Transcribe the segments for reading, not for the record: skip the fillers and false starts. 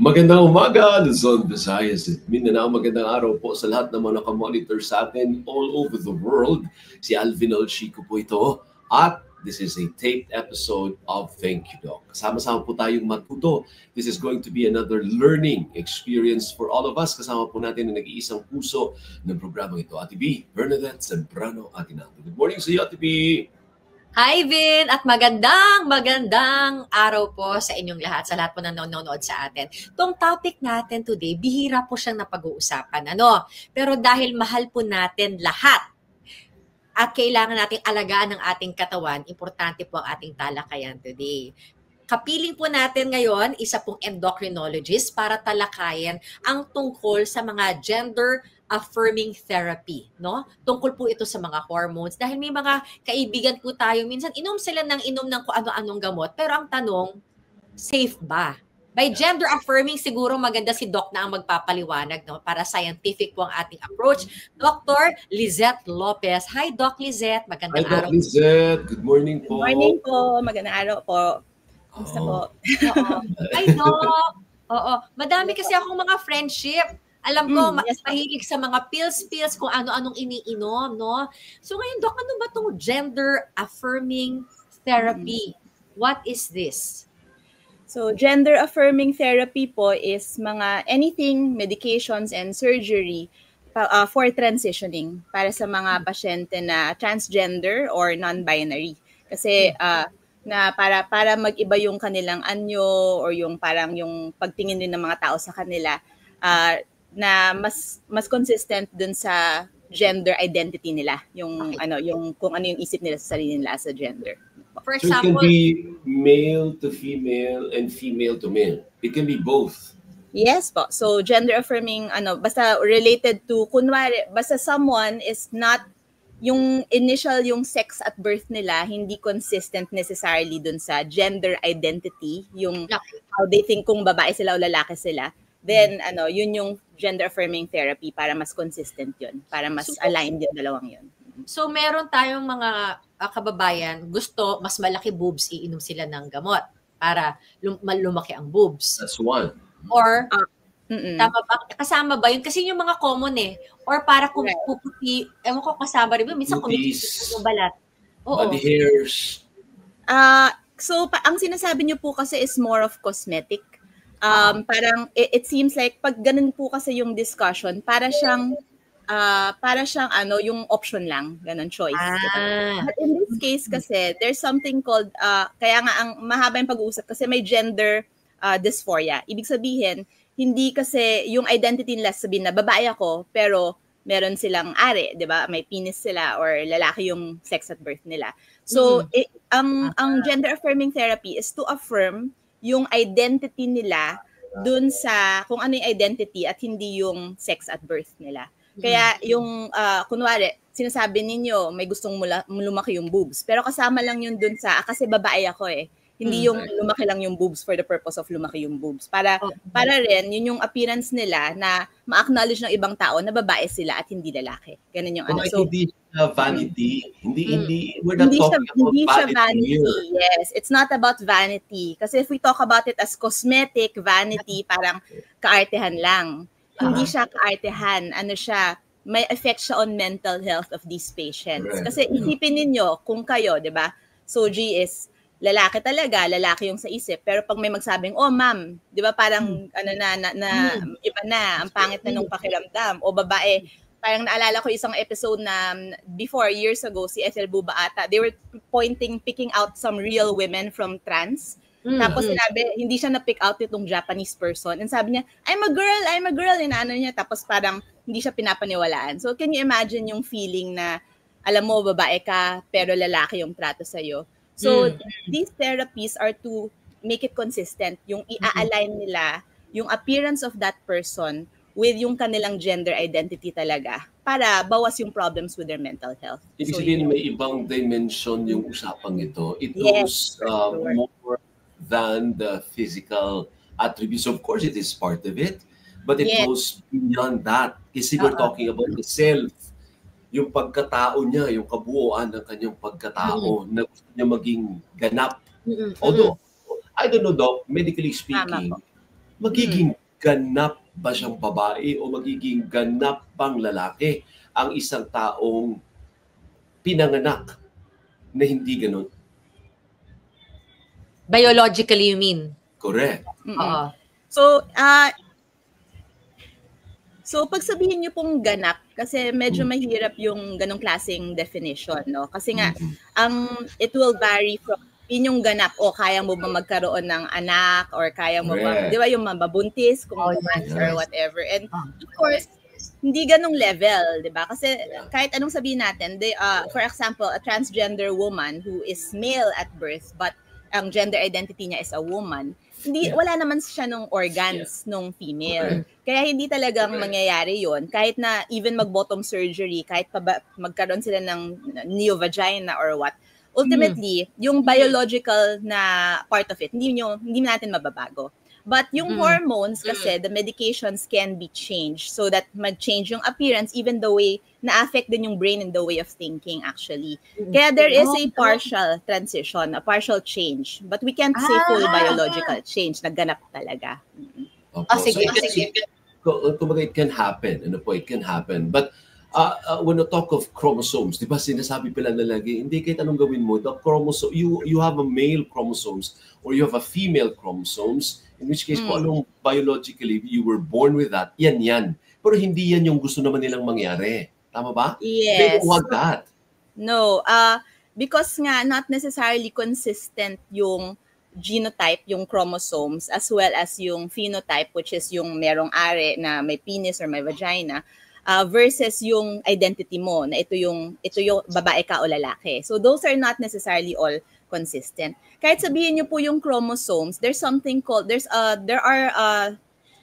Magandang umaga, Luzon, Visayas at Mindanao. Magandang araw po sa lahat ng mga nakamonitor sa atin all over the world. Si Alvin Olchico po ito at this is a taped episode of Thank You Doc. Kasama-sama po tayong matuto. This is going to be another learning experience for all of us. Kasama po natin ang nag-iisang puso ng programang ito, Ate B, Bernadette Zambrano Aguinaldo. Good morning sa iyo, Ate B. Hi, Vin! At magandang araw po sa inyong lahat, sa lahat po na nanonood sa atin. Itong topic natin today, bihira po siyang napag-uusapan. Pero dahil mahal po natin lahat at kailangan nating alagaan ng ating katawan, importante po ang ating talakayan today. Kapiling po natin ngayon, isa pong endocrinologist para talakayan ang tungkol sa mga gender-affirming therapy. No? Tungkol po ito sa mga hormones. Dahil may mga kaibigan po tayo, minsan inom sila ng kung ano-anong gamot, pero ang tanong, safe ba? By gender-affirming, siguro maganda si Doc na ang magpapaliwanag, no? Para scientific po ang ating approach. Dr. Lizette Lopez. Hi, Doc Lizette. Magandang araw. Hi, Doc Lizette. Good morning po. Good morning po. Magandang araw po. Gusto po. Ay, Doc. Oo. Madami kasi akong mga friendship. Alam ko, mahilig sa mga pills, kung ano-anong iniinom, no? So ngayon, Doc, ano ba itong gender-affirming therapy? What is this? So, gender-affirming therapy po is mga anything, medications, and surgery for transitioning para sa mga pasyente na transgender or non-binary. Kasi na para mag-iba yung kanilang anyo or yung parang yung pagtingin din ng mga tao sa kanila na mas consistent dun sa gender identity nila, yung yung kung ano yung isip nila sa sarili nila as a gender. For example, so it can be male to female and female to male. It can be both. Yes po. So gender affirming basta related to basta someone is not yung initial yung sex at birth nila hindi consistent necessarily dun sa gender identity, yung how they think kung babae sila o lalaki sila. Then yun yung gender affirming therapy para mas consistent yun, para mas aligned yung dalawang yun. So meron tayong mga kababayan, gusto mas malaki boobs, iinom sila ng gamot para lumaki ang boobs. That's one. Or tama ba? Kasama ba yun? Kasi yung mga common Or para kung puputi, ewan ko kasama rin. Minsan kumikita yung balat. Body hairs. So ang sinasabi niyo po kasi is more of cosmetic. Parang it seems like pag ganun po kasi yung discussion, para siyang yung option lang, ganun choice. But in this case kasi, there's something called, kaya nga ang mahaba yung pag-uusap kasi may gender dysphoria. Ibig sabihin, hindi kasi yung identity nila sabihin na babae ako, pero meron silang ari, di ba? May penis sila or lalaki yung sex at birth nila. So, ang gender-affirming therapy is to affirm yung identity nila dun sa kung ano yung identity at hindi yung sex at birth nila. Kaya yung, kunwari, sinasabi ninyo, may gustong lumaki yung boobs. Pero kasama lang yun dun sa, kasi babae ako Hindi yung lumaki lang yung boobs for the purpose of lumaki yung boobs. Para rin, yun yung appearance nila na ma-acknowledge ng ibang tao na babae sila at hindi lalaki. Ganun yung So, hindi vanity. We're not talking about vanity. Yes, it's not about vanity. Kasi if we talk about it as cosmetic, vanity, parang kaartehan lang. Hindi siya kaartehan. May effect siya on mental health of these patients. Kasi isipin ninyo, kung kayo, di ba, Soji is lalaki talaga, lalaki yung sa isip. Pero pag may magsabing, oh ma'am, di ba parang iba na, ang pangit na nung pakiramdam. O babae, parang naalala ko isang episode na before, years ago, si Ethel Buba ata, they were picking out some real women from trans. Tapos sinabi, hindi siya na-pick out itong Japanese person. And sabi niya, I'm a girl, inaano niya. Tapos parang hindi siya pinapaniwalaan. So can you imagine yung feeling na, alam mo, babae ka, pero lalaki yung trato sa'yo. So these therapies are to make it consistent. Yung i-align nila yung appearance of that person with yung kanilang gender identity talaga para bawas yung problems with their mental health. Ibig sabihin, may ibang dimension yung usapang ito. It goes more than the physical attributes. Of course, it is part of it, but it goes beyond that. Kasi we're talking about the self, yung pagkatao niya, yung kabuuan ng kanyang pagkatao na gusto niya maging ganap. Although, I don't know, Doc, medically speaking, magiging ganap ba siyang babae o magiging ganap pang lalaki ang isang taong pinanganak na hindi ganun? Biologically, you mean? Correct. Oo. So pag sabihin niyo pong ganap, kasi medyo mahirap yung ganong klaseng definition, no? Kasi nga, it will vary from yung ganap, o kaya mo ba magkaroon ng anak, or kaya mo ba, di ba, yung mababuntis, kung or whatever. And of course, hindi ganong level, di ba? Kasi kahit anong sabihin natin, for example, a transgender woman who is male at birth, but ang gender identity niya is a woman, wala naman siya nung organs nung female. Kaya hindi talagang mangyayari yon kahit na even mag-bottom surgery, kahit pa magkaroon sila ng neovagina or what. Ultimately, yung biological na part of it, hindi natin mababago. But yung hormones kasi, the medications can be changed so that mag-change yung appearance, even the way na-affect din yung brain and the way of thinking actually. Kaya there is a partial transition, a partial change. But we can't say full biological change. Nagganap talaga. Sige. Kumbaga, it can happen. It can happen. But when you talk of chromosomes, di ba sinasabi pala na lagi, hindi kahit anong gawin mo, the chromosome, you have a male chromosomes or you have a female chromosomes, in which case, kung anong biologically you were born with that, yan. Pero hindi yan yung gusto naman nilang mangyari. Tama ba? Yes. They don't want that. No, because nga not necessarily consistent yung genotype, yung chromosomes, as well as yung phenotype, which is yung merong are na may penis or may vagina, versus yung identity mo na ito yung babae ka o lalaki. So those are not necessarily all consistent. Kahit sabihin niyo po yung chromosomes, there are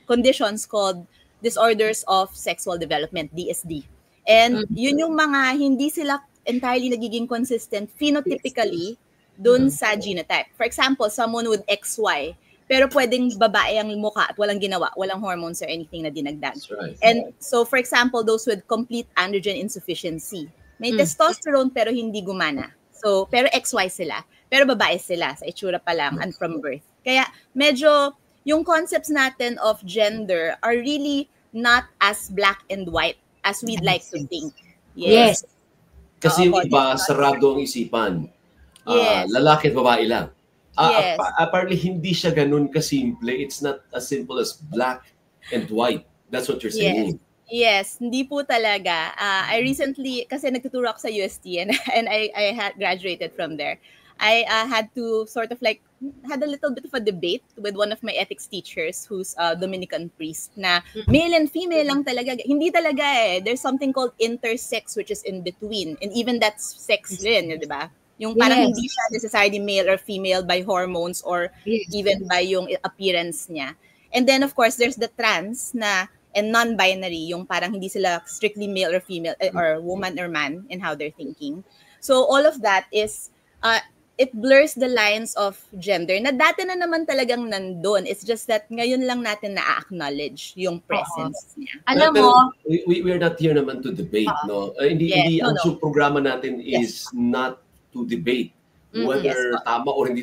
conditions called disorders of sexual development, DSD. And yun yung mga hindi sila entirely nagiging consistent phenotypically dun sa genotype. For example, someone with XY, pero pwedeng babae ang mukha at walang ginawa, walang hormones or anything na dinagdag. Right. And so, for example, those with complete androgen insufficiency, may testosterone pero hindi gumana. So, pero XY sila, pero babae sila sa itsura pa lang and from birth. Kaya medyo yung concepts natin of gender are really not as black and white as we'd like to think. Yes. Kasi yung iba, sarado ang isipan. Yes. Lalaki at babae lang. Yes. Apparently, hindi siya ganun kasimple. It's not as simple as black and white. That's what you're saying. Yes, hindi po talaga. I recently, kasi nagtuturo ako sa UST and I had graduated from there. I had to sort of had a little bit of a debate with one of my ethics teachers who's a Dominican priest na male and female lang talaga. Hindi talaga eh. There's something called intersex which is in between. And even that's sex rin, di ba? Yung parang hindi siya necessarily male or female by hormones or even by yung appearance niya. And then of course, there's the trans and non-binary, yung parang hindi sila strictly male or female or woman or man in how they're thinking. So all of that is it blurs the lines of gender na dati na naman talagang nandun. It's just that ngayon lang natin na-acknowledge yung presence niya. Alam mo, we are not here naman to debate, no? Ang programa natin is not to debate whether tama or hindi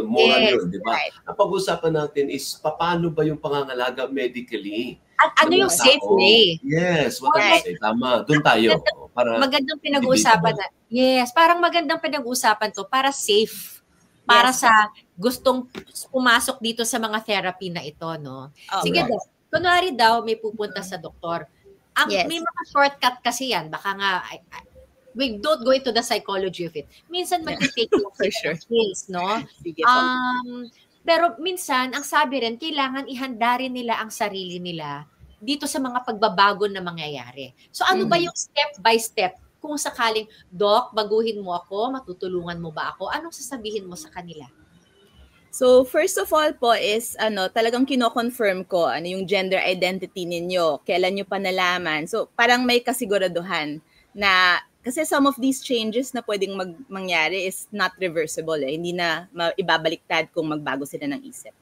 moral yun, di ba? Right. Ang pag-usapan natin is paano ba yung pangangalaga medically? Ano yung safe way? Yes, what I say. Tama. Doon tayo. Para magandang pinag-uusapan na. Yes, parang magandang pinag-uusapan to para safe. Para sa gustong pumasok dito sa mga therapy na ito, no? Sige daw. Kunwari daw may pupunta sa doktor. May mga shortcut kasi yan. Baka nga we don't go into the psychology of it. Minsan mag-take lang for sure. Skills, no? Pero minsan, ang sabi rin, kailangan ihanda rin nila ang sarili nila dito sa mga pagbabago na mangyayari. So ano ba yung step by step? Kung sakaling, Doc, baguhin mo ako, matutulungan mo ba ako? Anong sasabihin mo sa kanila? So first of all po is talagang kino-confirm ko yung gender identity ninyo, kailan nyo pa nalaman. So parang may kasiguraduhan na kasi some of these changes na pwedeng mangyari is not reversible hindi na ibabaliktad kung magbago sila ng isip.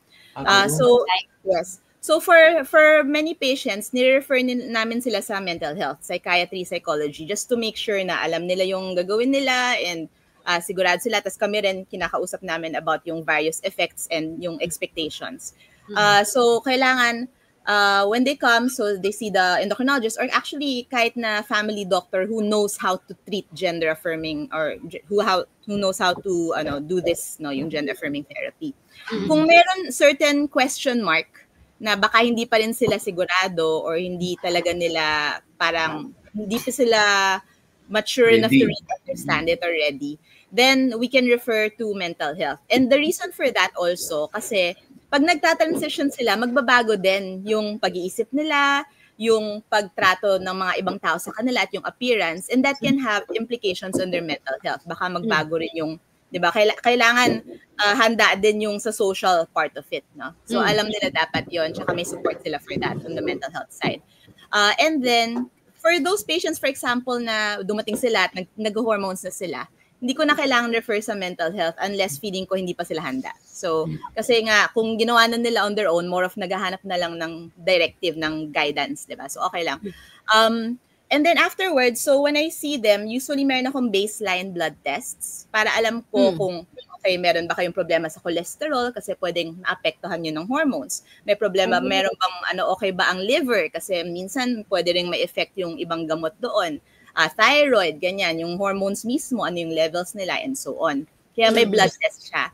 So for many patients, ni-refer namin sila sa mental health, psychiatry, psychology, just to make sure na alam nila yung gagawin nila and sigurado sila. Tapos kami rin kinakausap namin about yung various effects and yung expectations. So kailangan when they come, so they see the endocrinologist or actually kahit na family doctor who knows how to treat gender affirming or who knows how to do this, no, yung gender affirming therapy. Kung meron certain question mark na baka hindi pa rin sila sigurado or hindi talaga nila parang hindi pa sila mature enough to really understand it already, then we can refer to mental health. And the reason for that also kasi pag nagta-transition sila, magbabago din yung pag-iisip nila, yung pagtrato ng mga ibang tao sa kanila at yung appearance, and that can have implications on their mental health. Baka magbago rin yung, 'di ba? Kailangan handa din yung sa social part of it, no? So alam nila dapat 'yon, tsaka may support sila for that on the mental health side. And then for those patients, for example, na dumating sila at nag-hormones na sila, hindi ko na kailangan refer sa mental health unless feeling ko hindi pa sila handa. So, kasi nga, kung ginawa na nila on their own, more of naghahanap na lang ng directive, ng guidance, di ba? So, okay lang. And then afterwards, so when I see them, usually meron akong baseline blood tests para alam ko kung okay, meron ba kayong problema sa cholesterol kasi pwedeng maapektuhan yun ng hormones. May problema, meron bang okay ba ang liver kasi minsan pwede ring may effect yung ibang gamot doon. Thyroid, ganyan, yung hormones mismo, ano yung levels nila, and so on. Kaya may blood test siya.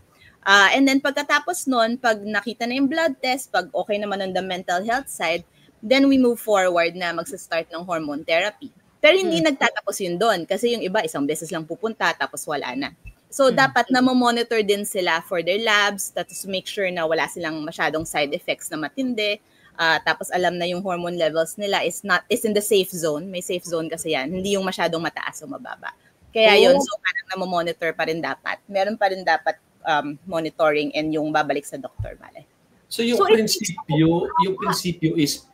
And then pagkatapos nun, pag nakita na yung blood test, pag okay naman on the mental health side, then we move forward na magsa-start ng hormone therapy. Pero hindi nagtatapos yun doon kasi yung iba, isang beses lang pupunta, tapos wala na. So dapat na monitor din sila for their labs, tapos make sure na wala silang masyadong side effects na matindi. Tapos alam na yung hormone levels nila is in the safe zone. May safe zone kasi yan. Hindi yung masyadong mataas o mababa. Kaya yun, so parang na-monitor pa rin dapat. Meron pa rin dapat monitoring and yung babalik sa doktor, bale. So yung prinsipyo is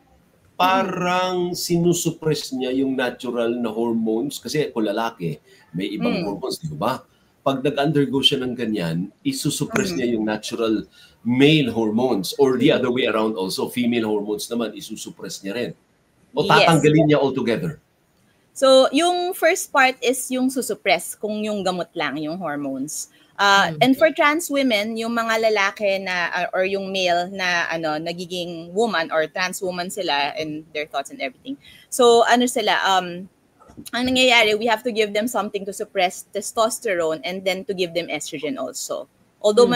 parang sinusuppress niya yung natural na hormones kasi kung lalaki, may ibang hormones, di ba? Pag nag-undergo siya ng ganyan, isusuppress niya yung natural male hormones or the other way around also, female hormones naman, isusuppress niya rin. O tatanggalin niya altogether? So, yung first part is yung susuppress, kung yung gamot lang, yung hormones. And for trans women, yung mga lalaki na, or yung male na nagiging woman or trans woman sila and their thoughts and everything. So, ang nangyayari, we have to give them something to suppress testosterone and then to give them estrogen also. Although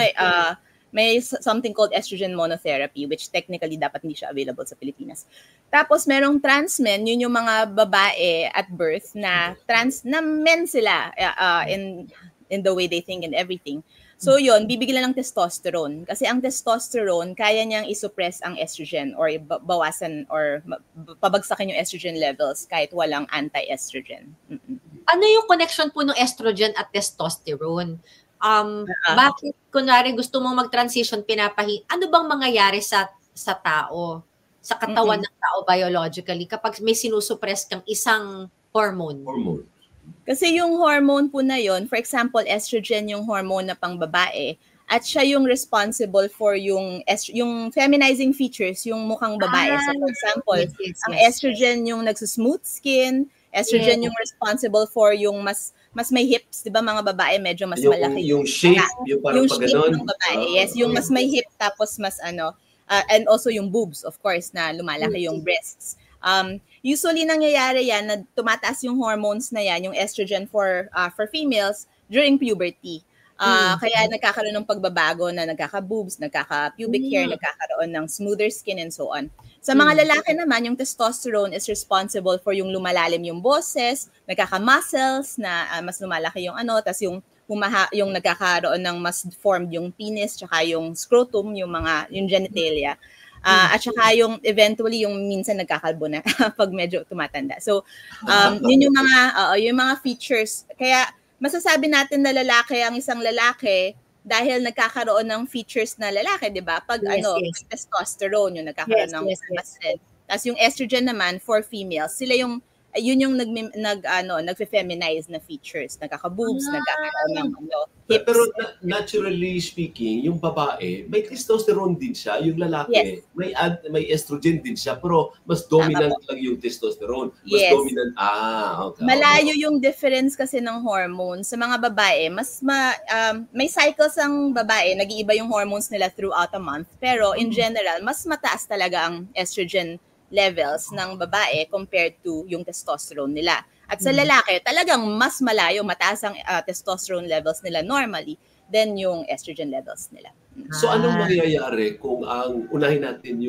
may something called estrogen monotherapy which technically dapat hindi siya available sa Pilipinas. Tapos merong trans men, yun yung mga babae at birth na men sila in the way they think and everything. So yun, bibigyan lang ng testosterone. Kasi ang testosterone, kaya niyang isuppress ang estrogen or bawasan or pabagsakin yung estrogen levels kahit walang anti-estrogen. Ano yung connection po ng estrogen at testosterone? Bakit, kunwari, gusto mong mag-transition, ano bang mangyayari sa tao, sa katawan ng tao biologically kapag may sinusuppress kang isang hormone? Kasi yung hormone po na yon, for example, estrogen yung hormone na pang babae, at siya yung responsible for yung feminizing features, yung mukhang babae. So for example, ang estrogen yung nagsusmooth skin, estrogen yung responsible for yung mas may hips, 'di ba mga babae medyo mas malaki. Yung shape, yung parang yung shape ng babae. Yes, yung mas may hip tapos mas and also yung boobs, of course, na lumalaki yung breasts. Usually nangyayari yan na tumataas yung hormones na yan, yung estrogen for females during puberty. Kaya nagkakaroon ng pagbabago na nagkaka-boobs, nagkaka-pubic hair, nagkakaroon ng smoother skin and so on. Sa mga lalaki naman, yung testosterone is responsible for yung lumalalim yung boses, nagkaka-muscles na mas lumalaki yung tas yung nagkakaroon ng mas formed yung penis, tsaka yung scrotum, yung genitalia. At saka yung eventually yung minsan nagkakalbo na pag medyo tumatanda. So yun yung mga features. Kaya masasabi natin na lalaki ang isang lalaki dahil nagkakaroon ng features na lalaki, 'di ba? Pag testosterone yung nagkakaroon ng muscle. Tapos yung estrogen naman for females, sila yung yun yung nagfe-feminize na features, nagkaka-boobs, nagkakaroon ng hips. Pero naturally speaking, yung babae, may testosterone din siya. Yung lalaki, may estrogen din siya. Pero mas dominant lang yung testosterone. Mas dominant. Okay. Malayo yung difference kasi ng hormones. Sa mga babae, may cycles ang babae. Nag-iiba yung hormones nila throughout a month. Pero in general, mas mataas talaga ang estrogen levels ng babae compared to yung testosterone nila. At sa lalaki, talagang mas malayo, mataas ang testosterone levels nila normally than yung estrogen levels nila. So anong mangyayari kung unahin natin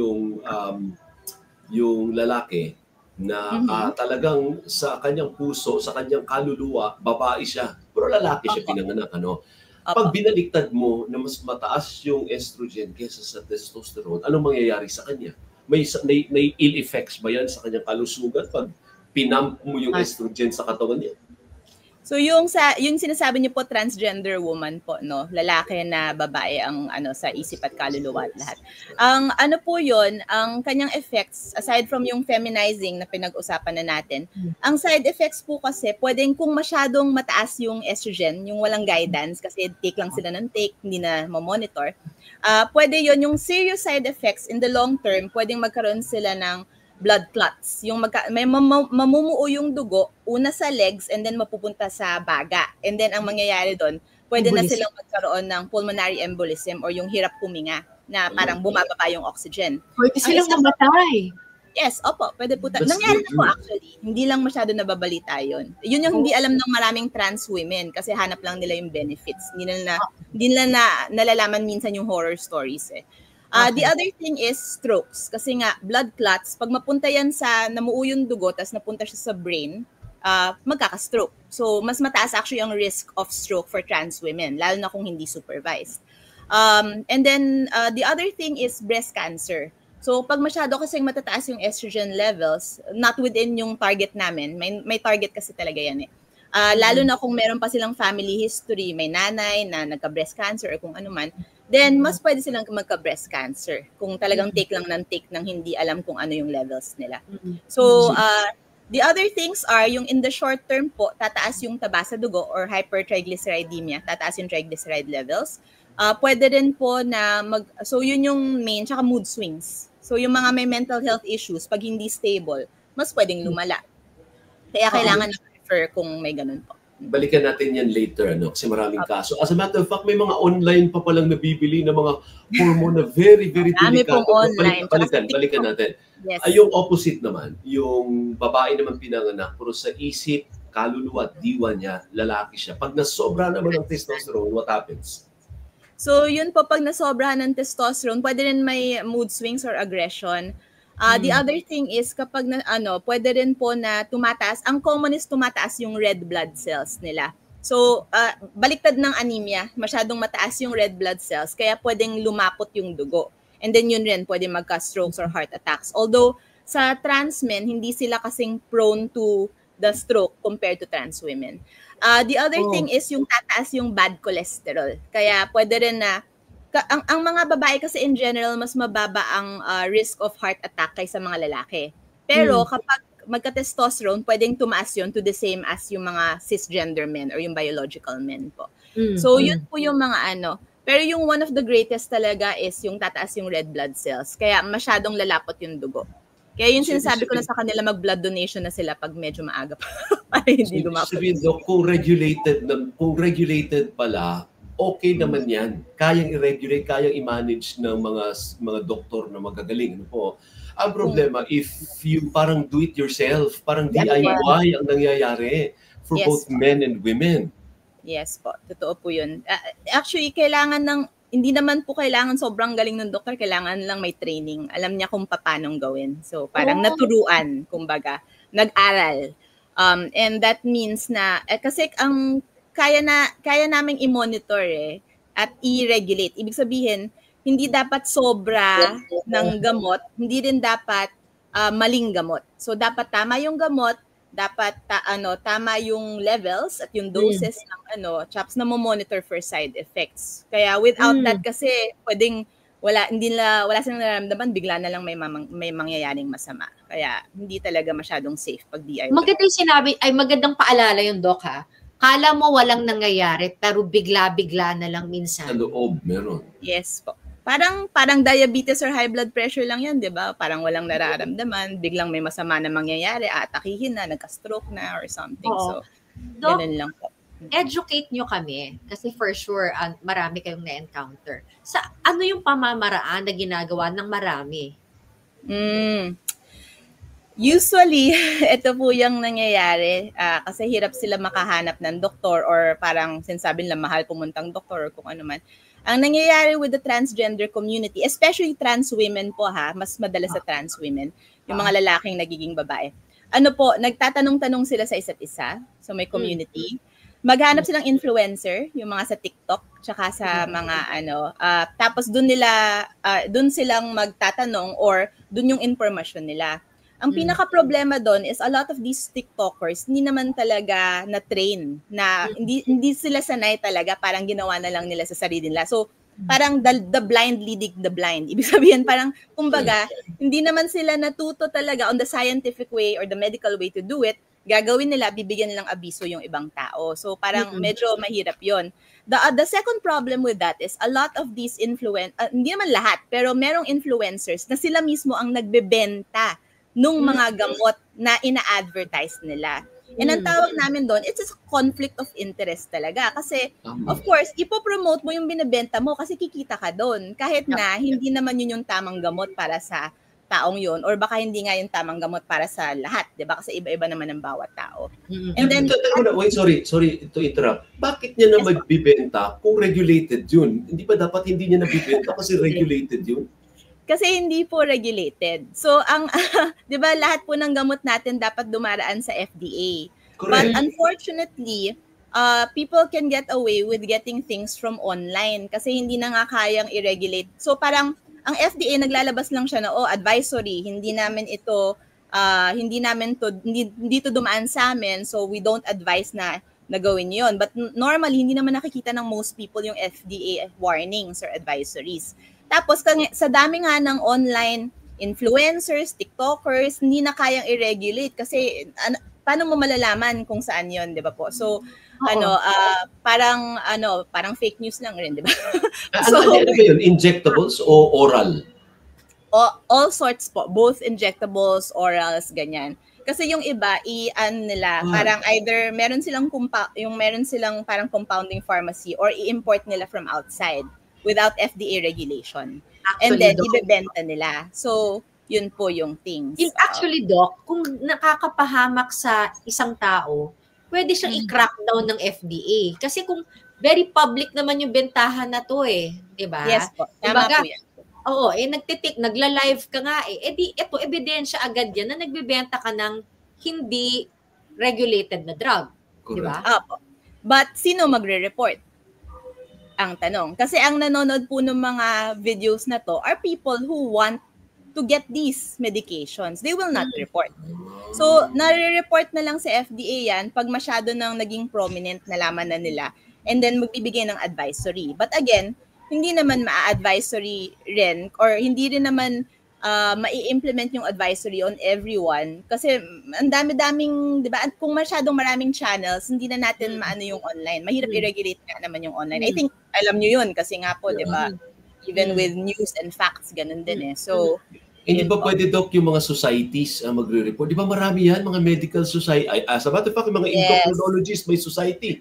yung lalaki na talagang sa kanyang puso, sa kanyang kaluluwa, babae siya, pero lalaki siya pinanganak, ano? Pag binaliktad mo na mas mataas yung estrogen kaysa sa testosterone, anong mangyayari sa kanya? May ill effects ba yan sa kanyang kalusugan pag pinump mo yung estrogen sa katawan niya? So yung sinasabi niyo po transgender woman po, no, lalaki na babae ang sa isip at kaluluwa at lahat. Ang po 'yon, ang kanyang effects aside from yung feminizing na pinag-usapan na natin. Ang side effects po kasi pwedeng kung masyadong mataas yung estrogen, yung walang guidance kasi take lang sila ng take, hindi na ma-monitor. Pwede 'yon yung serious side effects in the long term, pwedeng magkaroon sila ng blood clots. Yung may mamumuo yung dugo, una sa legs and then mapupunta sa baga. And then ang mangyayari doon, pwede na silang magkaroon ng pulmonary embolism or yung hirap huminga na parang bumababa yung oxygen. Pwede silang mamatay. Yes, opo, pwede po. Nangyari na po actually. Hindi lang masyado nababalita yun. Yun yung hindi alam ng maraming trans women kasi hanap lang nila yung benefits. Hindi nila nalalaman minsan yung horror stories eh. The other thing is strokes. Kasi nga, blood clots, pag mapunta yan namuo yung dugo, tapos napunta siya sa brain, magkaka-stroke. So, mas mataas actually ang risk of stroke for trans women, lalo na kung hindi supervised. And then, the other thing is breast cancer. So, pag masyado kasing matataas yung estrogen levels, not within yung target namin, may target kasi talaga yan eh. Lalo na kung meron pa silang family history, may nanay na nagka-breast cancer or kung ano man, then mas pwede silang magka-breast cancer kung talagang take lang ng take nang hindi alam kung ano yung levels nila. So, the other things are yung in the short term po, tataas yung taba sa dugo or hypertriglyceridemia, tataas yung triglyceride levels. Pwede rin po na so yun yung main, tsaka mood swings. So yung mga may mental health issues, pag hindi stable, mas pwedeng lumala. Kaya kailangan na-refer kung may ganun po. Balikan natin yan later, kasi maraming kaso. As a matter of fact, may mga online pa palang nabibili na mga hormone na very, very delicate. Balikan natin. Yes. Yung opposite naman, yung babae naman pinanganak, pero sa isip, kaluluwa, diwa niya, lalaki siya. Pag nasobra naman ng testosterone, what happens? So, yun po, pag nasobra ng testosterone, pwede rin may mood swings or aggression. The other thing is kapag pwede rin po na tumataas, ang common is tumataas yung red blood cells nila. So, baliktad ng anemia, masyadong mataas yung red blood cells, kaya pwedeng lumapot yung dugo. And then yun rin, pwede magka-strokes or heart attacks. Although, sa trans men, hindi sila kasing prone to the stroke compared to trans women. The other thing is yung tataas yung bad cholesterol. Kaya pwede rin na ang mga babae kasi in general, mas mababa ang risk of heart attack kaysa mga lalaki. Pero kapag magka-testosterone, pwedeng tumaas yun to the same as yung mga cisgender men or yung biological men po. So yun po yung mga Pero yung one of the greatest talaga is yung tataas yung red blood cells. Kaya masyadong lalapot yung dugo. Kaya yung sinasabi ko na sa kanila, mag-blood donation na sila pag medyo maaga pa. Para hindi lumapot. Sabihin, kung regulated pala, okay naman yan. Kayang i-regulate, kayang i-manage ng mga doktor na magagaling. Ang problema, if you parang do it yourself, parang DIY ang nangyayari for both men and women. Yes po, totoo po yun. Actually, hindi naman po kailangan sobrang galing ng doktor, kailangan lang may training. Alam niya kung paano gawin. So, parang naturuan, kumbaga, nag-aral. And that means na, kasi ang kaya naming i-monitor at i-regulate. Ibig sabihin, hindi dapat sobra ng gamot, hindi rin dapat maling gamot. So dapat tama yung gamot, dapat tama yung levels at yung doses ng chops na mo-monitor for side effects. Kaya without that kasi pwedeng wala silang nararamdaman, bigla na lang may mangyayaring masama. Kaya hindi talaga masyadong safe pag DIY. Magandang sinabi, ay magandang paalala yung Doc ha. Kala mo walang nangyayari, pero bigla-bigla na lang minsan. Sa loob, meron. Yes po. Parang diabetes or high blood pressure lang yan, di ba? Parang walang nararamdaman, biglang may masama na mangyayari, atakihin na, nagka-stroke na or something. Oo. So, Doc, ganun lang po. educate nyo kami kasi for sure marami kayong na-encounter. Sa ano yung pamamaraan na ginagawa ng marami? Usually, ito po yung nangyayari kasi hirap sila makahanap ng doktor or parang sinasabi nila mahal pumuntang doktor or kung ano man. Ang nangyayari with the transgender community, especially trans women po mas madalas sa trans women, yung mga lalaking nagiging babae. Ano po, nagtatanong-tanong sila sa isa't isa, so may community. Maghanap silang influencer, yung mga sa TikTok, tsaka sa mga tapos dun silang magtatanong or dun yung information nila. Ang pinaka-problema doon is a lot of these TikTokers hindi naman talaga na-train, na hindi sila sanay talaga, parang ginawa na lang nila sa sarili nila. So, parang the blind leading the blind. Ibig sabihin, parang, kumbaga, hindi naman sila natuto talaga on the scientific way or the medical way to do it. Gagawin nila, bibigyan nilang abiso yung ibang tao. So, parang medyo mahirap yon. The second problem with that is a lot of these hindi naman lahat, pero merong influencers na sila mismo ang nagbebenta nung mga gamot na ina-advertise nila. And ang tawag namin doon, it's a conflict of interest talaga. Kasi, of course, ipopromote mo yung binibenta mo kasi kikita ka doon. Kahit na hindi naman yun yung tamang gamot para sa taong yun, or baka hindi nga yung tamang gamot para sa lahat, di ba? Kasi iba-iba naman ang bawat tao. And then, wait, sorry to interrupt. Bakit niya na magbibenta kung regulated yun? Hindi ba dapat hindi niya nabibenta kasi regulated yun? Kasi hindi po regulated. So, 'di ba, lahat po ng gamot natin dapat dumaraan sa FDA. Correct. But unfortunately, people can get away with getting things from online kasi hindi na nga kayang i-regulate. So, parang ang FDA naglalabas lang siya na advisory, hindi to dumaan sa amin, so we don't advise na gawin 'yon. But normally hindi naman nakikita ng most people yung FDA warnings or advisories. Tapos sa dami nga ng online influencers, TikTokers, hindi na kayang i-regulate kasi paano mo malalaman kung saan 'yon, 'di ba po? So parang fake news lang rin, 'di ba? So, ano ba 'yun? Injectables o oral? All sorts po, both injectables, orals, ganyan. Kasi yung iba nila, parang either meron silang parang compounding pharmacy or i-import nila from outside without FDA regulation. Actually, and then, ibebenta nila. So, yun po yung things. Actually, Doc, kung nakakapahamak sa isang tao, pwede siyang i-crack down ng FDA. Kasi kung very public naman yung bentahan na to di ba? Yes po, tama po yan. Oo, nagla-live ka nga ito, ebidensya agad yan na nagbebenta ka ng hindi regulated na drug. Di ba? Opo. But, sino magre-report? Ang tanong. Kasi ang nanonood po ng mga videos na to are people who want to get these medications. They will not report. So, nare-report na lang sa FDA yan pag masyado nang naging prominent, nalaman na nila, and then magbibigay ng advisory. But again, hindi naman ma-advisory rin or hindi rin naman mai-implement yung advisory on everyone kasi ang dami-daming, 'di ba? Kung masyadong maraming channels, hindi na natin maano yung online. Mahirap i-regulate nga naman yung online. I think alam niyo yun kasi nga po, 'di ba? Even with news and facts, ganun din So, hindi ba pwede, Doc, yung mga societies magre-report? Di ba marami yan, mga medical society? As a matter of fact, yung mga endocrinologists may society.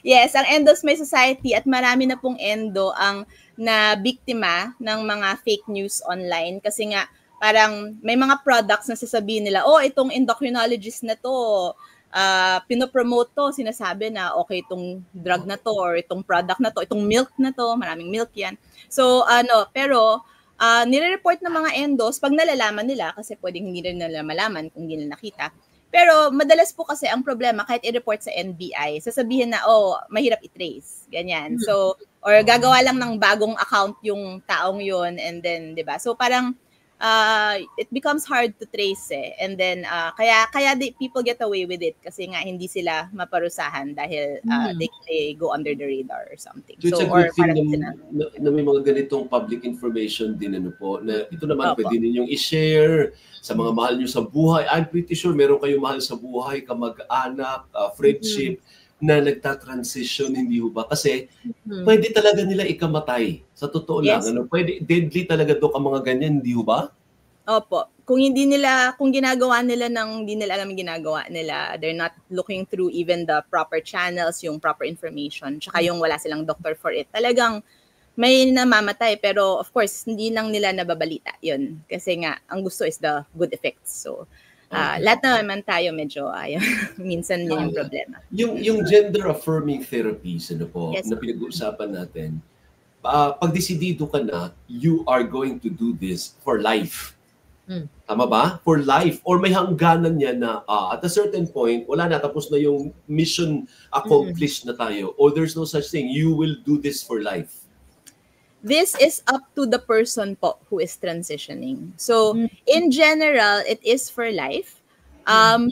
Yes, ang endos may society at marami na pong endo ang na biktima ng mga fake news online kasi nga parang may mga products na sasabihin nila, itong endocrinologist na to, pinopromote to, sinasabi na okay itong drug na to or itong product na to, itong milk na to, maraming milk yan. So pero nire-report ng mga endos pag nalalaman nila kasi pwedeng hindi rin nila malaman kung hindi nila nakita. Pero madalas po kasi ang problema kahit i-report sa NBI, sasabihin na mahirap i-trace, ganyan. So or gagawa lang ng bagong account yung taong yun and then 'di ba? So parang it becomes hard to trace and then kaya people get away with it kasi nga hindi sila maparusahan dahil they go under the radar or something. So it's a good thing na may mga ganitong public information din po na ito naman pwede ninyong i-share sa mga mahal nyo sa buhay. I'm pretty sure meron kayong mahal sa buhay, kamag-anak, friendship na nagta-transition, hindi ba? Kasi pwede talaga nila ikamatay. Sa totoo lang, pwede deadly talaga ang mga ganyan, hindi ba? Opo. Kung ginagawa nila hindi nila alam yung ginagawa nila, they're not looking through even the proper channels, yung proper information, tsaka yung wala silang doctor for it. Talagang may namamatay, pero of course, hindi lang nila nababalita yun. Kasi nga, ang gusto is the good effects. So, lahat naman tayo medyo minsan yun yung problema. Yung gender-affirming therapies, na pinag-uusapan natin, pag desidido ka na, you are going to do this for life. Tama ba? For life. Or may hangganan niya na at a certain point, wala na, tapos na yung mission accomplished na tayo. Or there's no such thing. You will do this for life. This is up to the person po who is transitioning. So, in general, it is for life.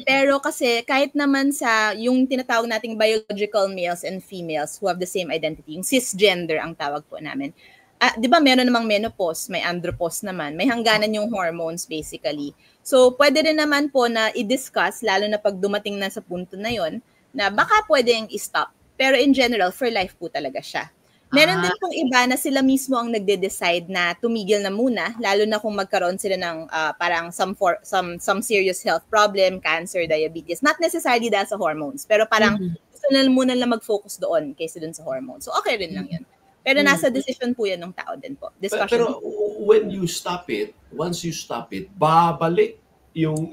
Pero kasi kahit naman sa yung tinatawag nating biological males and females who have the same identity, yung cisgender ang tawag po namin. 'Di ba meron namang menopause, may andropause naman, may hangganan yung hormones basically. So, pwede rin naman po na i-discuss lalo na pag dumating na sa punto na 'yon na baka pwedeng i-stop. Pero in general, for life po talaga siya. Meron din pong iba na sila mismo ang nagde-decide na tumigil na muna, lalo na kung magkaroon sila ng parang some serious health problem, cancer, diabetes. Not necessarily dahil sa hormones, pero parang gusto na muna lang mag-focus doon kaysa dun sa hormones. So okay rin lang yun. Pero nasa decision po yan ng tao din po. Pero when you stop it, once you stop it, babalik yung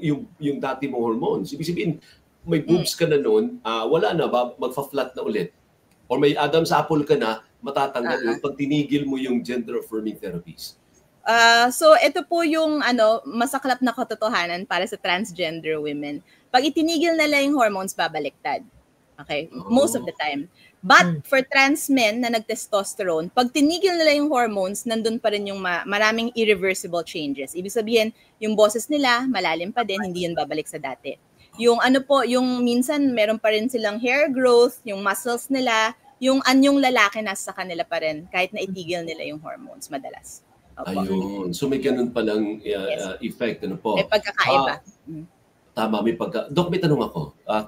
dati mong hormones. Ibig sabihin, may boobs ka na noon, wala na, magfa-flat na ulit. Or may Adam's apple ka na, matatanggal yun pag tinigil mo yung gender-affirming therapies. So ito po yung masaklap na katotohanan para sa transgender women. Pag itinigil nila yung hormones, babaliktad. Okay? Most of the time. But for trans men na nag-testosterone, pag tinigil nila yung hormones, nandun pa rin yung maraming irreversible changes. Ibig sabihin, yung boses nila, malalim pa din, hindi yun babalik sa dati. Yung yung minsan meron pa rin silang hair growth, yung muscles nila, yung anyong lalaki nasa kanila pa rin kahit na itigil nila yung hormones madalas. Opo. Ayun. So may ganun palang effect. Po? May pagkakaiba. Tama, may Doc, may tanong ako.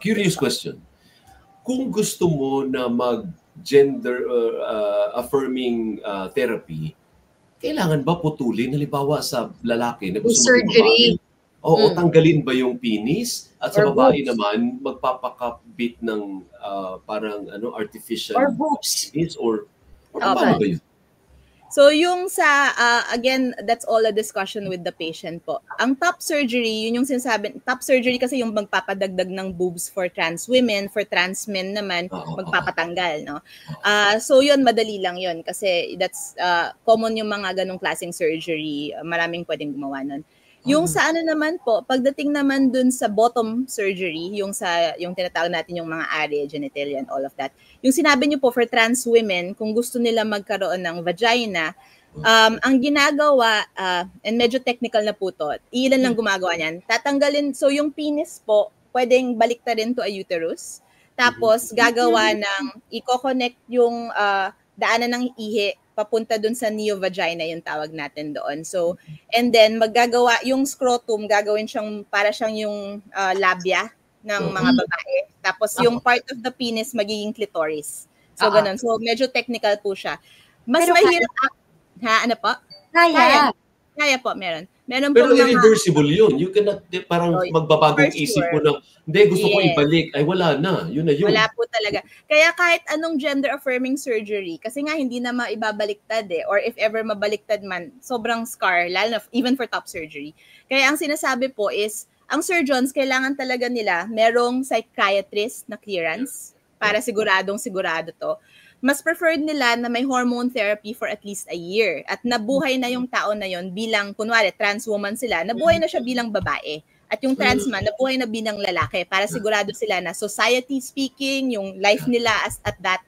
Curious question. Kung gusto mo na mag-gender affirming therapy, kailangan ba putulin? Halimbawa sa lalaki na gusto surgery. O tanggalin ba yung penis? At sa babae naman, magpapakabit ng parang artificial or boobs. Penis? Or paano ba yun? So yung again, that's all a discussion with the patient po. Ang top surgery, yun yung sinasabi, top surgery kasi yung magpapadagdag ng boobs for trans women, for trans men naman, magpapatanggal, no? So yun, madali lang yun kasi that's common yung mga ganong klaseng surgery, maraming pwedeng gumawa nun. Yung sa naman po, pagdating naman dun sa bottom surgery, yung tinatawag natin yung mga area, genitalia and all of that. Yung sinabi niyo po for trans women, kung gusto nila magkaroon ng vagina, ang ginagawa, and medyo technical na po to, ilan lang gumagawa niyan, tatanggalin, so yung penis po, pwedeng baliktarin to a uterus, tapos gagawa ng, i-connect yung daanan ng ihi, papunta dun sa neovagina yung tawag natin doon. So, and then maggagawa yung scrotum, gagawin siyang para siyang yung labia ng mga babae. Tapos yung part of the penis magiging clitoris. So ganun. So medyo technical po siya. Mas pero mahirap ano po? Kaya po, meron. Pero irreversible yun. You cannot parang magbabagong isip mo na, hindi, gusto ko ibalik. Ay, wala na. Yun na yun. Wala po talaga. Kaya kahit anong gender-affirming surgery, kasi nga hindi na maibabaliktad or if ever mabaliktad man, sobrang scar, lalo na even for top surgery. Kaya ang sinasabi po is, ang surgeons, kailangan talaga nila merong psychiatrist na clearance para sigurado to. Mas preferred nila na may hormone therapy for at least a year. At nabuhay na yung tao na yon bilang, kunwari, trans woman sila, nabuhay na siya bilang babae. At yung trans man, nabuhay na bilang lalaki para sigurado sila na society speaking, yung life nila at that,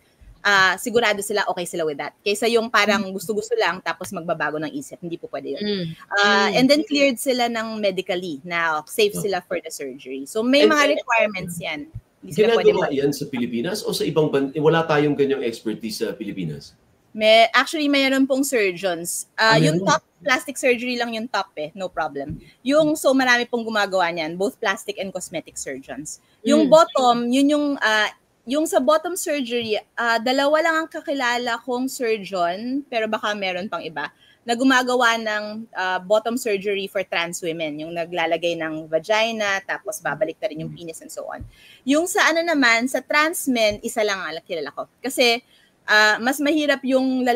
sigurado sila okay sila with that. Kaysa yung parang gusto-gusto lang tapos magbabago ng isip. Hindi po pwede yun. And then cleared sila ng medically na safe sila for the surgery. So may mga requirements yan. Ginagawa yan sa Pilipinas o sa ibang wala tayong ganyang expertise sa Pilipinas? Actually, mayroon pong surgeons. Yung top, plastic surgery lang yung top no problem. So marami pong gumagawa niyan, both plastic and cosmetic surgeons. Yung bottom, yun yung sa bottom surgery, dalawa lang ang kakilala kong surgeon, pero baka meron pang iba, na gumagawa ng bottom surgery for trans women. Yung naglalagay ng vagina, tapos babalik na rin yung penis and so on. Yung sa naman, sa trans men, isa lang ang kilala ko. Kasi mas mahirap yung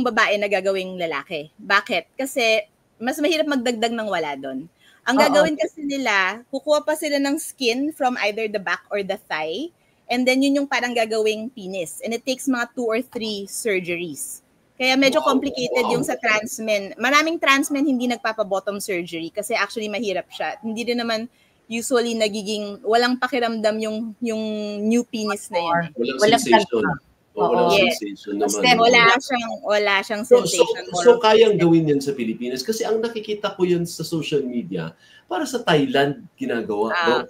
babae na gagawing lalaki. Bakit? Kasi mas mahirap magdagdag ng wala doon. Ang gagawin kasi nila, kukuha pa sila ng skin from either the back or the thigh, and then yun yung parang gagawing penis. And it takes mga 2 or 3 surgeries. Kaya medyo complicated yung sa trans men. Maraming trans men hindi nagpapa-bottom surgery kasi actually mahirap siya. Hindi din naman usually walang pakiramdam yung new penis na yun. Walang sensation. Walang sensation naman. Wala siyang sensation. So kayang gawin yan sa Pilipinas? Kasi ang nakikita ko yan sa social media, para sa Thailand ginagawa.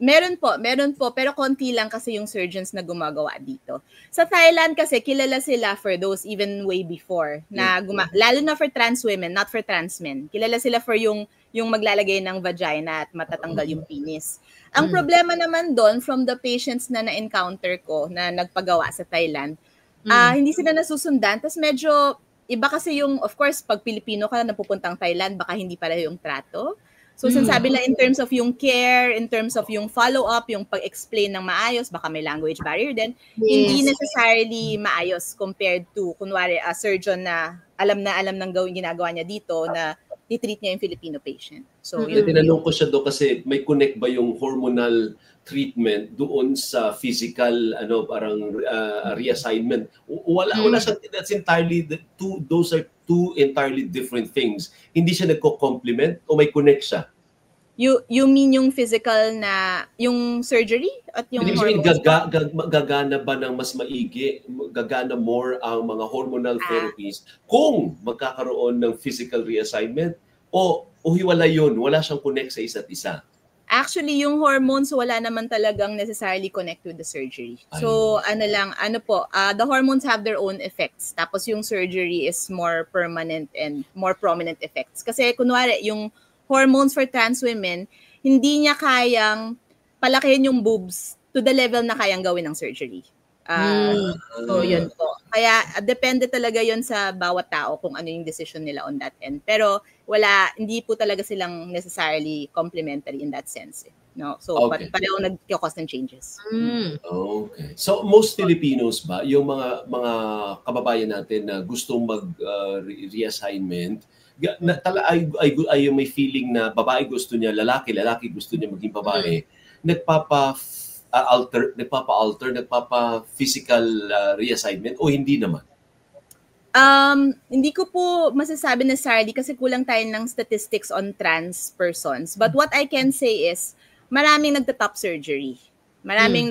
Meron po, pero konti lang kasi yung surgeons na gumagawa dito. Sa Thailand kasi kilala sila for those even way before na lalo na for trans women, not for trans men. Kilala sila for yung maglalagay ng vagina at matatanggal yung penis. Ang problema naman doon from the patients na na-encounter ko na nagpagawa sa Thailand, hindi sila nasusundan. Tapos medyo iba kasi yung, of course, pag Pilipino ka na napupuntang Thailand, baka hindi pala yung trato. So, sinasabi lang in terms of yung care, in terms of yung follow-up, yung pag-explain ng maayos, baka may language barrier din, hindi necessarily maayos compared to, kunwari, a surgeon na alam ng ginagawa niya dito na titreat niya yung Filipino patient. So, tinanong ko siya kasi may connect ba yung hormonal treatment doon sa physical, parang reassignment? Wala siya, that's entirely, those are two entirely different things. Hindi siya nagko-complement o may connect siya? You mean yung physical na, yung surgery? At yung hormones? Gagana ba ng mas maigi? Gagana more ang mga hormonal therapies kung magkakaroon ng physical reassignment? O hiwalay yun? Wala siyang connect sa isa't isa? Actually, yung hormones wala naman talagang necessarily connect with the surgery. So, the hormones have their own effects. Tapos yung surgery is more permanent and more prominent effects. Kasi kunwari, yung hormones for trans women, hindi niya kayang palakihin yung boobs to the level na kayang gawin ng surgery. So, yun po. Kaya, depende talaga yun sa bawat tao kung ano yung decision nila on that end. Pero, hindi po talaga silang necessarily complementary in that sense. No? So, pareho nag-cause ng changes. Okay. So, most Filipinos ba, yung mga kababayan natin na gustong mag-reassignment, ay may feeling na babae gusto niya lalaki gusto niya maging babae, nagpapa-physical reassignment o hindi naman? Hindi ko po masasabi necessarily kasi kulang tayo ng statistics on trans persons. But what I can say is, maraming nagta-top surgery. Maraming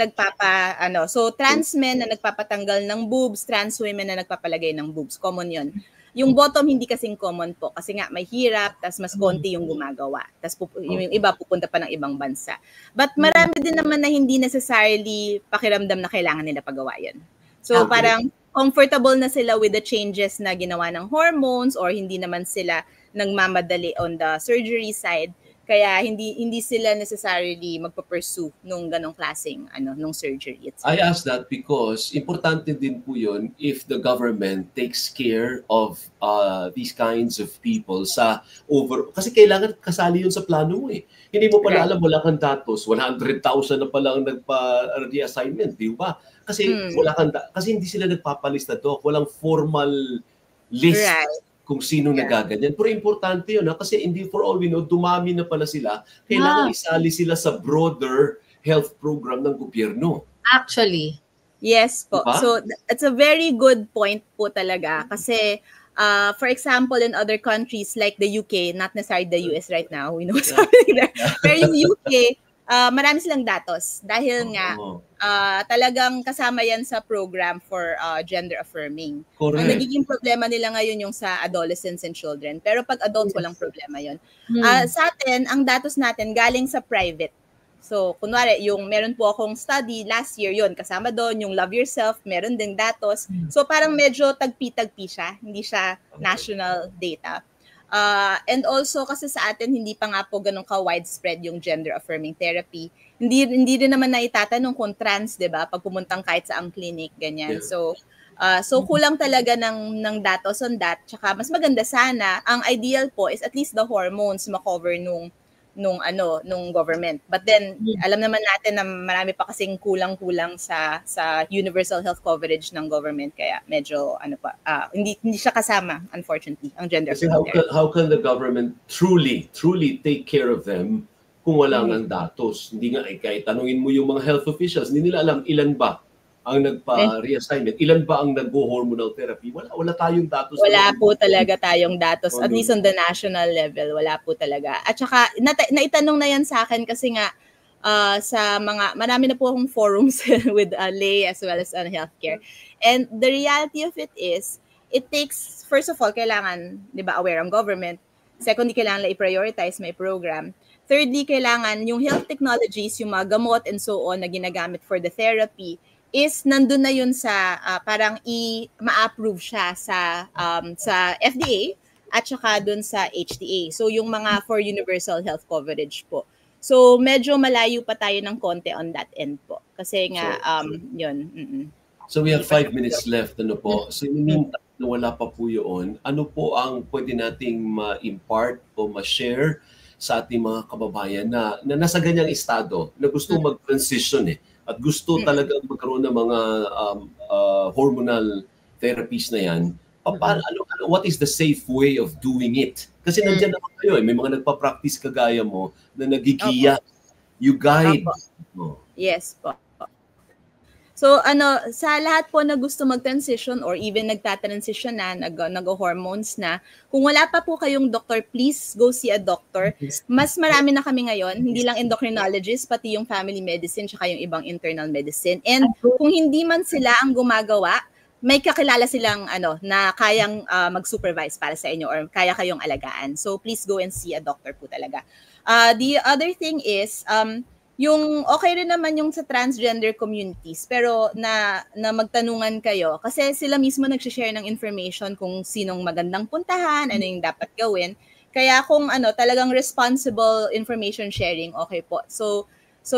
so trans men na nagpapatanggal ng boobs, trans women na nagpapalagay ng boobs. Common yun. Yung bottom hindi kasing common po kasi nga may hirap, tas mas konti yung gumagawa. Tas yung iba pupunta pa ng ibang bansa. But marami din naman na hindi necessarily pakiramdam na kailangan nila pagawa yan. So parang comfortable na sila with the changes na ginawa ng hormones or hindi naman sila nagmamadali on the surgery side. Kaya hindi sila necessarily magpa-pursue nung ganong klaseng nung surgery itself. I ask that because importante din po yun if the government takes care of these kinds of people kasi kailangan kasali yun sa plano mo eh. Hindi mo pala alam, wala kang datos, 100,000 na pala ang nagpa-reassignment, di ba? Kasi kasi hindi sila nagpapalista doc, walang formal list. Right. Kung sino nagaganyan. Pero importante yun, kasi hindi for all we know, dumami na pala sila. Kailangan isali sila sa broader health program ng gobyerno. Actually. Yes po. Diba? So, it's a very good point po talaga. Kasi, for example, in other countries like the UK, not necessarily the US right now, we know what's happening there. Pero yung UK, marami silang datos. Dahil nga, talagang kasama yan sa program for gender affirming. Correct. Ang nagiging problema nila ngayon yung sa adolescents and children. Pero pag adults, walang problema yun. Sa atin, ang datos natin galing sa private. So, kunwari, meron po akong study last year, yun, kasama doon, yung Love Yourself, meron ding datos. So, parang medyo tagpi-tagpi siya, hindi siya national data. And also, kasi sa atin, hindi pa nga po ganun ka-widespread yung gender-affirming therapy. Hindi rin naman na itatanong kung trans, di ba? Pag pumuntang kahit sa ang clinic, ganyan. Yeah. So kulang talaga ng datos on that. Tsaka mas maganda sana, ang ideal po is at least the hormones makover nung government. But then alam naman natin na marami pa kasing kulang-kulang sa universal health coverage ng government, kaya medyo hindi siya kasama, unfortunately, ang gender affirming therapy. How can the government truly take care of them kung wala ng datos? Hindi nga kahit tanungin mo yung mga health officials, hindi nila alam ilan ba ang nagpa-reassignment, ilan ba ang nag-hormonal therapy. Wala tayong datos. Wala po talaga tayong datos, at least on the national level, wala po talaga. At saka, naitanong na yan sa akin kasi nga, marami na po akong forums with lay as well as on healthcare. And the reality of it is, it takes, first of all, kailangan, di ba, aware ang government. Secondly, kailangan i-prioritize may program. Thirdly, kailangan yung health technologies, yung mga gamot and so on na ginagamit for the therapy, is nandun na yun sa parang ma-approve siya sa FDA at saka dun sa HTA. So yung mga for universal health coverage po. So medyo malayo pa tayo ng konti on that end po. Kasi nga yun. So we have 5 minutes left, ano po. So meantime, wala pa po yun, ano po ang pwede nating ma-impart o ma-share sa ating mga kababayan na nasa ganyang estado, na gusto mag-transition at gusto talagang magkaroon ng mga hormonal therapies na yan, what is the safe way of doing it? Kasi nandiyan naman kayo, may mga nagpa-practice kagaya mo na nagigiya. You guide. Yes po. So sa lahat po na gusto mag-transition or even nagta-transition na, nag-hormones na, kung wala pa po kayong doctor, please go see a doctor. Mas marami na kami ngayon, hindi lang endocrinologist, pati yung family medicine, tsaka yung ibang internal medicine. And kung hindi man sila ang gumagawa, may kakilala silang na kayang mag-supervise para sa inyo or kaya kayong alagaan. So please go and see a doctor po talaga. The other thing is, yung okay rin naman yung sa transgender communities, pero na magtanungan kayo kasi sila mismo nag-share ng information kung sinong magandang puntahan, ano yung dapat gawin. Kaya kung talagang responsible information sharing, okay po. So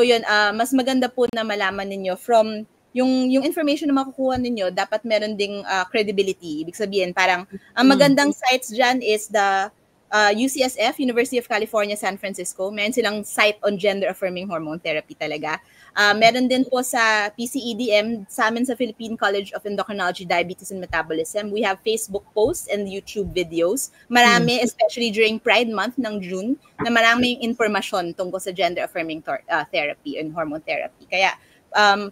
yun, mas maganda po na malaman ninyo from yung information na makukuha ninyo, dapat meron ding credibility. Ibig sabihin, parang ang magandang sites dyan is the UCSF, University of California, San Francisco. Meron silang site on gender-affirming hormone therapy talaga. Meron din po sa PCEDM, sa amin sa Philippine College of Endocrinology, Diabetes and Metabolism. We have Facebook posts and YouTube videos. Marami, especially during Pride Month ng June, na maraming informasyon tungkol sa gender-affirming therapy and hormone therapy. Kaya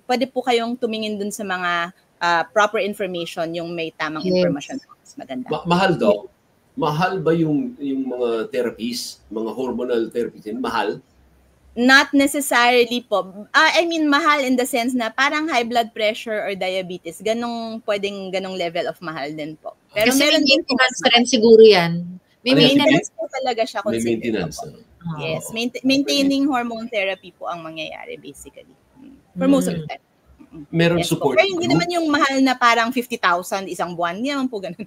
pwede po kayong tumingin dun sa mga proper information, yung may tamang informasyon. Mas maganda. Mahal daw. Mahal ba yung mga therapies, mga hormonal therapies? Mahal? Not necessarily po. I mean, mahal in the sense na parang high blood pressure or diabetes, pwedeng ganong level of mahal din po. Pero kasi meron may maintenance pa rin siguro yan. May maintenance po talaga siya. May maintenance. Yes, maintaining hormone therapy po ang mangyayari basically. For most of the time. Meron support group. Pero hindi naman yung mahal na parang 50,000 isang buwan. Hindi naman po ganun.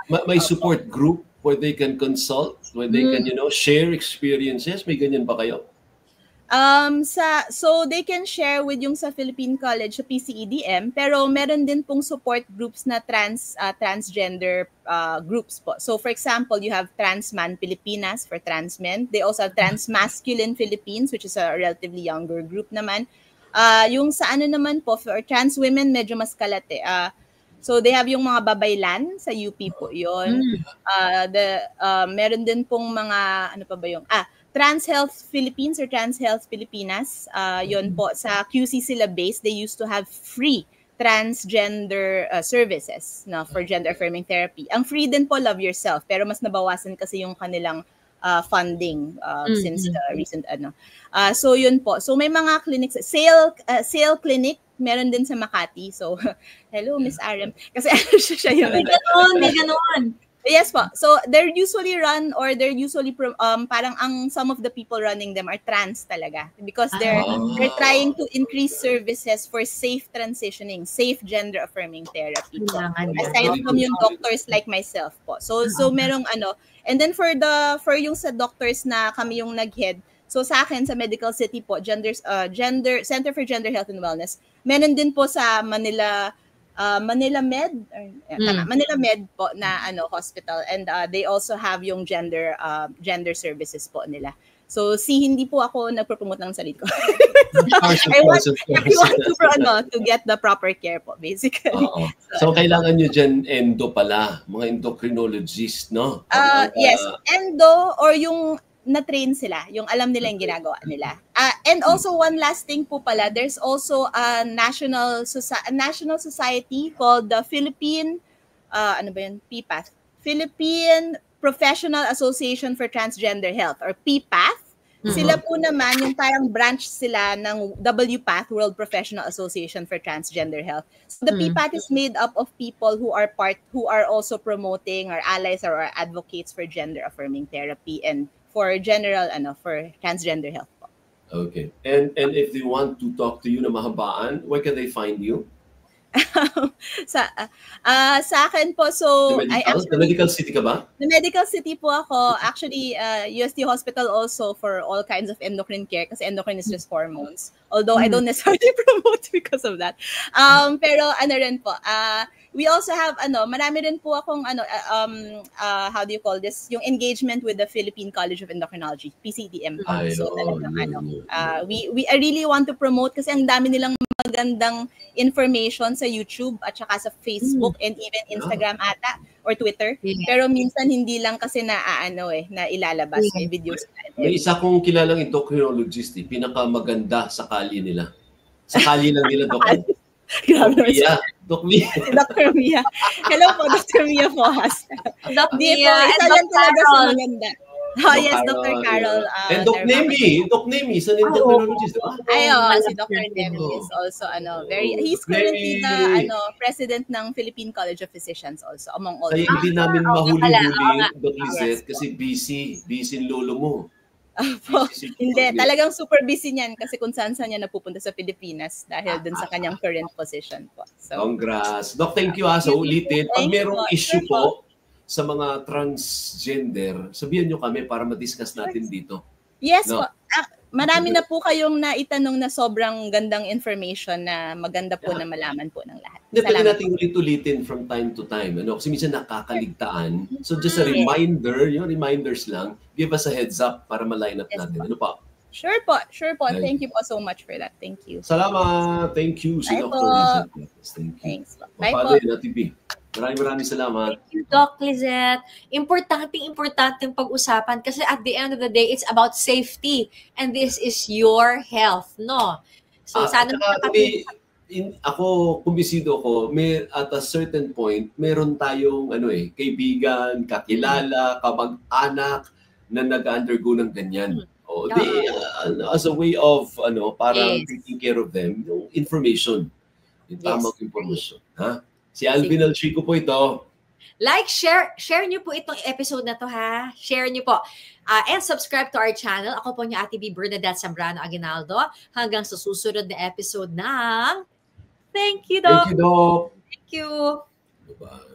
May support group where they can consult, where they can, share experiences. May ganyan ba kayo? So they can share with yung sa Philippine College, sa PCEDM, pero meron din pong support groups na transgender groups po. So for example, you have Transman Pilipinas for trans men. They also have Transmasculine Philippines, which is a relatively younger group naman. Yung sa naman po, for trans women, medyo mas kalate. So they have yung mga babaylan sa UP po yun. Meron din pong mga, Trans Health Philippines or Trans Health Pilipinas. Yun po, sa QC sila based, they used to have free transgender services for gender-affirming therapy. Ang free din po, Love Yourself, pero mas nabawasan kasi yung kanilang funding since the recent so yun po. So may mga clinics, sale clinic meron din sa Makati. So hello Miss RM kasi siya yung may ganon. Yes po. So they're usually parang some of the people running them are trans talaga because they're trying to increase services for safe transitioning, safe gender affirming therapy. Aside from yung doctors like myself po. So merong and then for yung sa doctors na kami yung nag-head. So sa akin sa Medical City po, Center for Gender Health and Wellness. Meron din po sa Manila Med Manila Med po na hospital, and they also have yung gender services po nila. So hindi po ako nagpo-promote ng sarili ko. I want to get the proper care po basically. So kailangan nyo dyan endo pala, mga endocrinologist, no? Yes, endo or yung na-train sila, yung alam nila yung ginagawa nila. And also one last thing po pala, there's also a national society called the Philippine PPATH, Philippine Professional Association for Transgender Health, or PPATH. Sila po naman yung parang branch sila ng WPATH, World Professional Association for Transgender Health. So the PPATH is made up of people who are also promoting or allies or advocates for gender affirming therapy and for general for transgender health po. Okay. And if they want to talk to you na mahabaan, where can they find you? sa akin po, so the Medical City ka ba? The Medical City po ako. Actually, UST Hospital also for all kinds of endocrine care kasi endocrine is just hormones. Although I don't necessarily promote because of that. Pero rin po, we also have marami rin po akong how do you call this, yung engagement with the Philippine College of Endocrinology, PCDM. So I really want to promote kasi ang dami nilang magandang information sa YouTube at saka sa Facebook and even Instagram ata or Twitter. Pero minsan hindi lang kasi na ilalabas yung videos. May isa kong kilalang endocrinologist, pinakamaganda sa kalye nila. Sa kalye lang nila, Doc Mia. Dr. Mia. Hello po, Dr. Mia Fohas. Doc Mia and Dr. Carol. Yes, Dr. Carol. And Doc Nemi. Doc Nemi, isa din endocrinologist. Si Dr. Nemi is also he's currently the president ng Philippine College of Physicians also, among all. Kaya hindi namin mahuli-huli, Doc Lizette, kasi busy yung lolo mo. Hindi, talagang super busy niyan kasi kung saan niya napupunta sa Pilipinas dahil dun sa kanyang current position po. So, congrats. Doc, thank you sa ulitin. Pag merong issue po sa mga transgender, sabihan nyo kami para ma-discuss natin dito. Yes po. Marami na po kayong naitanong na sobrang gandang information na maganda po na malaman po ng lahat. Pwede natin ulit-ulitin from time to time. Kasi minsan nakakaligtaan. So just a reminder, yung reminders lang, give us a heads up para ma-line up natin. Ano pa? Sure po. Thank you po so much for that. Thank you. Salamat. Thank you. Bye po. Thank you. Thanks po. Bye po. Maraming salamat. Thank you, Doc Lizette. Importanteng pag-usapan kasi at the end of the day, it's about safety. And this is your health, no? So, sana ako, kumbisido ko, at a certain point, meron tayong kaibigan, kakilala, kamag-anak na nag-undergo ng ganyan. As a way of parang taking care of them, yung information, yung tamang information. Ha? Si Alvin L. Chico po ito. Like, share nyo po itong episode na to, ha? Share nyo po. And subscribe to our channel. Ako po niya Ate B. Bernadette Zambrano Aguinaldo. Hanggang sa susunod na episode ng Thank you, Doc. Thank you, Doc. Thank you. Bye-bye.